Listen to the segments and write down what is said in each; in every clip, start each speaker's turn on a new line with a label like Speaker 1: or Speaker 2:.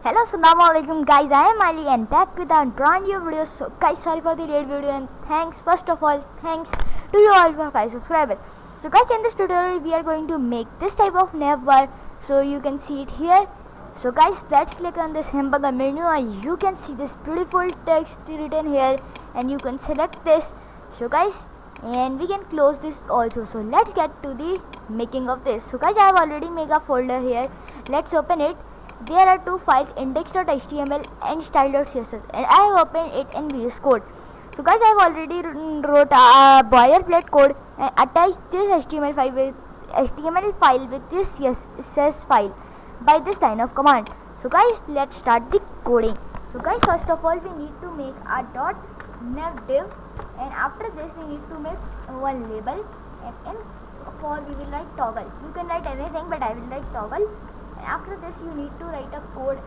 Speaker 1: Hello, Assalamu alaikum guys, I am Ali and back with a brand new video. So guys, sorry for the late video and thanks, first of all, thanks to you all for 5 subscribers. So guys, in this tutorial we are going to make this type of nav bar, so you can see it here. So guys, let's click on this hamburger menu and you can see this beautiful text written here and you can select this. So guys, and we can close this also. So let's get to the making of this. So guys, I have already made a folder here. Let's open it. There are two files, index.html and style.css, and I have opened it in VS Code. So guys, I have already wrote a boilerplate code and attached this HTML file with this CSS file by this line of command. So guys, let's start the coding. So guys, first of all we need to make a .nav div, and after this we need to make one label, and in for we will write toggle. You can write anything, but I will write toggle. And after this you need to write a code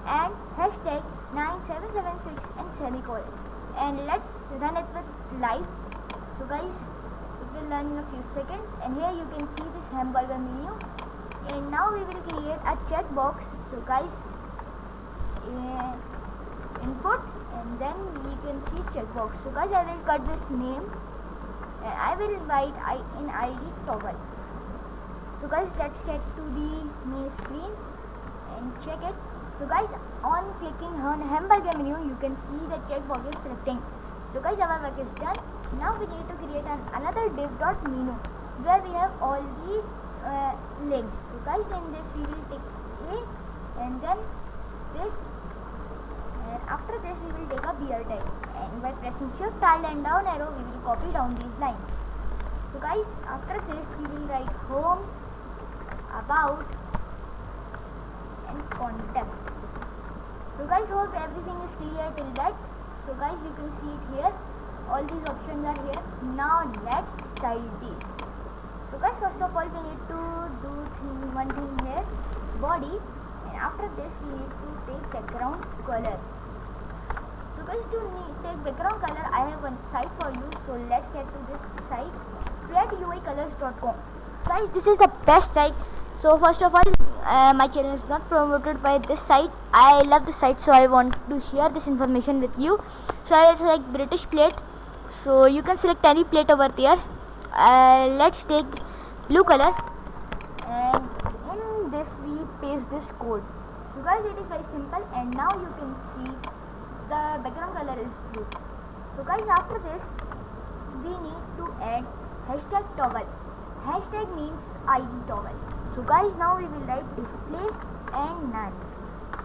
Speaker 1: and hashtag 9776 and semicolon, and let's run it with live. So guys, it will run in a few seconds, and here you can see this hamburger menu, and now we will create a checkbox. So guys, input, and then we can see checkbox. So guys, I will cut this name and I will write in ID toggle. So guys, let's get to the main screen and check it. So guys, on clicking on hamburger menu, you can see the checkbox is selecting. So guys, our work is done. Now we need to create another div.menu where we have all the links. So guys, in this we will take A and then this, and after this we will take a BR tag, and by pressing shift alt and down arrow we will copy down these lines. So guys, after this we will write home, about, and contact. So guys, hope everything is clear till that. So guys, you can see it here, all these options are here. Now let's style these. So guys, first of all we need to do one thing here, body, and after this we need to take background color. So guys, to take background color I have one site for you. So let's get to this site, createuicolors.com. guys, this is the best site. So first of all, my channel is not promoted by this site. I love this site, so I want to share this information with you. So I will select British plate. So you can select any plate over there. Let's take blue color, and in this we paste this code. So guys, it is very simple, and now you can see the background color is blue. So guys, after this we need to add hashtag toggle. Hashtag means ID toggle. So guys, now we will write display and none.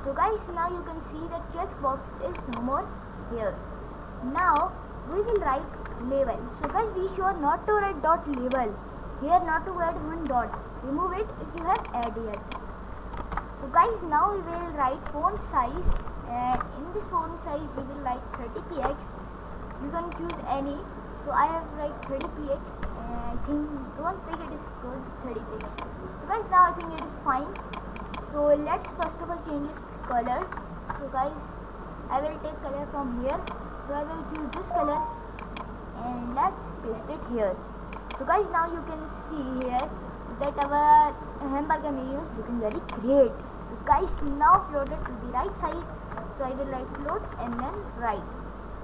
Speaker 1: So guys, now you can see the checkbox is no more here. Now we will write label. So guys, be sure not to write dot label here, not to add one dot. Remove it if you have added it. So guys, now we will write font size, and in this font size we will write 30px. You can choose any. So I have write 30px, and don't think it is good 30px. So guys, now I think it is fine. So let's first of all change its color. So guys, I will take color from here. So I will choose this color and let's paste it here. So guys, now you can see here that our hamburger menu is looking very great. So guys, now float it to the right side. So I will write float and then right.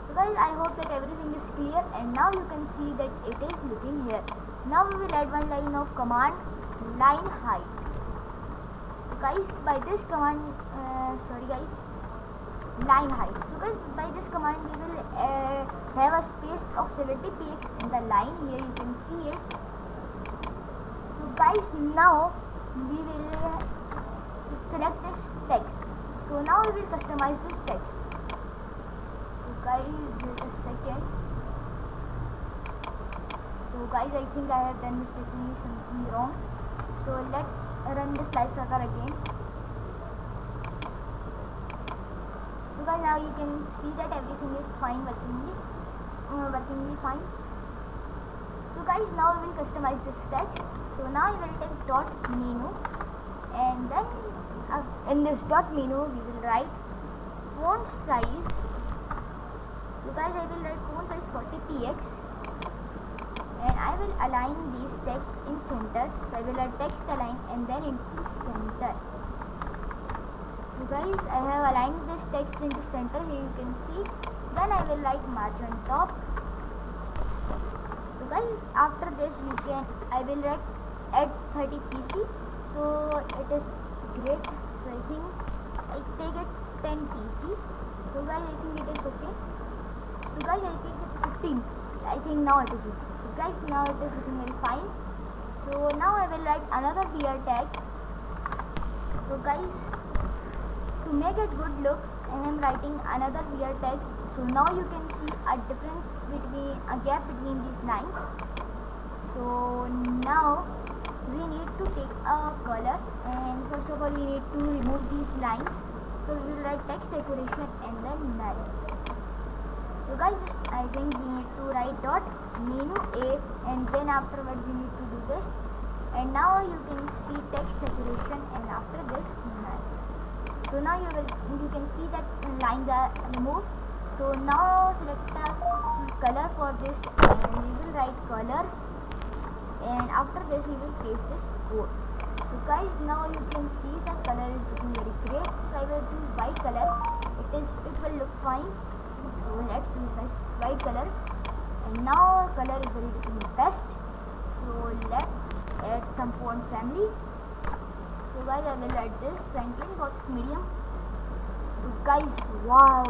Speaker 1: So guys, I hope that everything is clear, and now you can see that it is looking here. Now we will add one line of command, line height. So guys, by this command, line height. So guys, by this command we will have a space of 70px in the line. Here you can see it. So guys, now we will select this text. So now we will customize this text. Guys, wait a second. So guys, I think I have done mistakenly something wrong. So let's run this live server again. So guys, now you can see that everything is fine, workingly fine. So guys, now we will customize this text. So now we will take dot menu, and then in this dot menu we will write font size. So guys, I will write font size 40px, and I will align these text in center. So I will write text align and then into center. So guys, I have aligned this text into center, here you can see. Then I will write margin top. So guys, after this I will write add 30 PC. So it is great. So I think I take it 10 PC. So guys, I think it is okay. So guys, I take it 15 PC. I think now it is okay. So guys, now it is looking very fine. So now I will write another BR tag. So guys, to make it good look, I am writing another BR tag. So now you can see a gap between these lines. So now we need to take a color, and first of all we need to remove these lines. So we will write text decoration and then null. So guys, I think we need to write dot menu A, and then afterward we need to do this. And now you can see text decoration, and after this null. So now you can see that lines are removed. So now select a color for this, and we will write color, and after this we will paste this code. So guys, now you can see the color is looking very great. So I will choose white color. It will look fine. So let's use this white color, and now color is very looking best. So let's add some font family. So guys, I will add this Franklin Gothic medium. So guys, wow,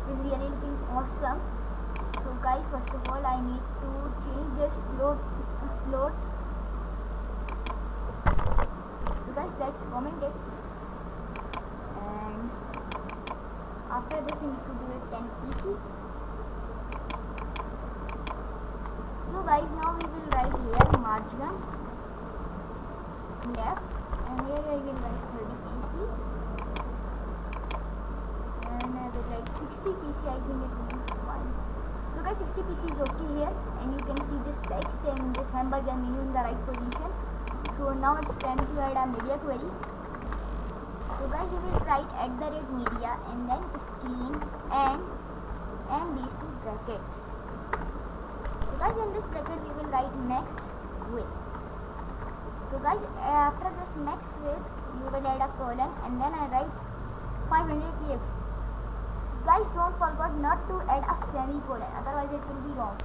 Speaker 1: this is really looking awesome. So guys, first of all I need to change this float. So guys, let's comment it, and after this we need to do it 10 PC. So guys, now we will write here margin left, and here I will write 30 PC, and I will write 60 PC. I think it will be fine. So guys, 60 PC is okay here, and you can see this text and this hamburger menu in the right position. So now it's time to add a media query. So guys, we will write @media and then screen and these two brackets. So guys, in this bracket we will write next with. So guys, after this next with, you will add a colon, and then I write 500 px. Guys, don't forget not to add a semicolon, otherwise it will be wrong.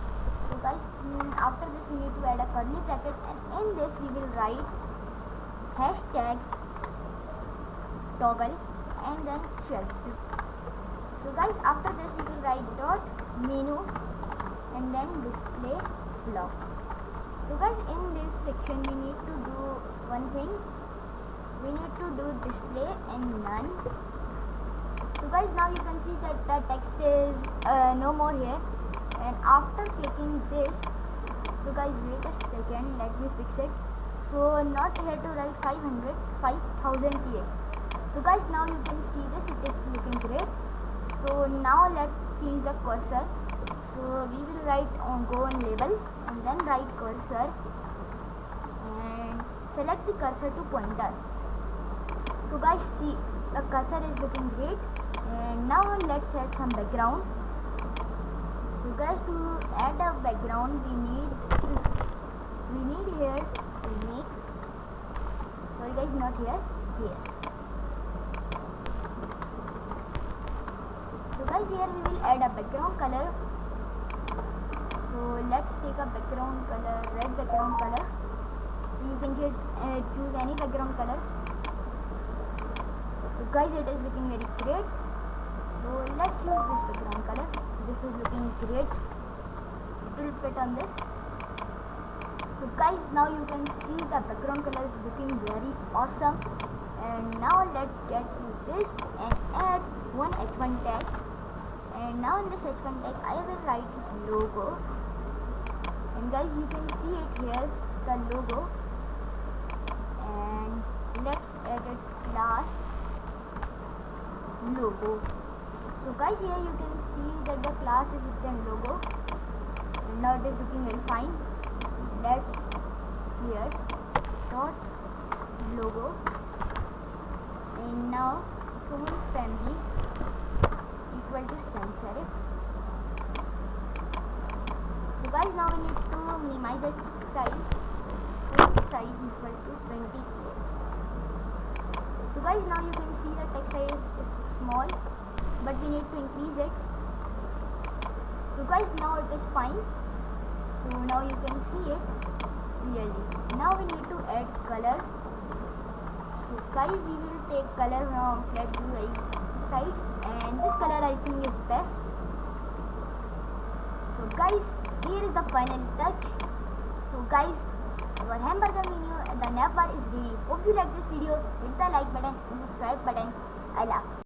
Speaker 1: So guys, after this we need to add a curly bracket, and in this we will write hashtag toggle and then check. So guys, after this we will write dot menu and then display block. So guys, in this section we need to do one thing. We need to do display and none. So guys, now you can see that the text is no more here, and after clicking this, so guys, wait a second, let me fix it. So not here to write 5000 px. So guys, now you can see this, it is looking great. So now let's change the cursor. So we will write on go on label, and then write cursor, and select the cursor to pointer. So guys, see, the cursor is looking great. And now let's add some background. So guys, to add a background we need here make. Sorry guys, not here, here. So guys, here we will add a background color. So let's take a background color, red background color. So you can choose any background color. So guys, it is looking very great. So let's use this background color. This is looking great. It will fit on this. So guys, now you can see the background color is looking very awesome. And now let's get to this and add one h1 tag. And now in this h1 tag I will write logo. And guys, you can see it here, the logo. And let's add a class logo. So guys, here you can see that the class is written logo, and now it is looking very fine. Let's here dot logo, and now font family equal to sans serif. So guys, now we need to minimize its size. Font size equal to 20 px. So guys, now you can see the text size is small, but we need to increase it. So guys, now it is fine. So now you can see it clearly. Now we need to add color. So guys, we will take color from flat view side, and this color I think is best. So guys, here is the final touch. So guys, our hamburger menu and the nav bar is ready. Hope you like this video. Hit the like button and subscribe button. I love.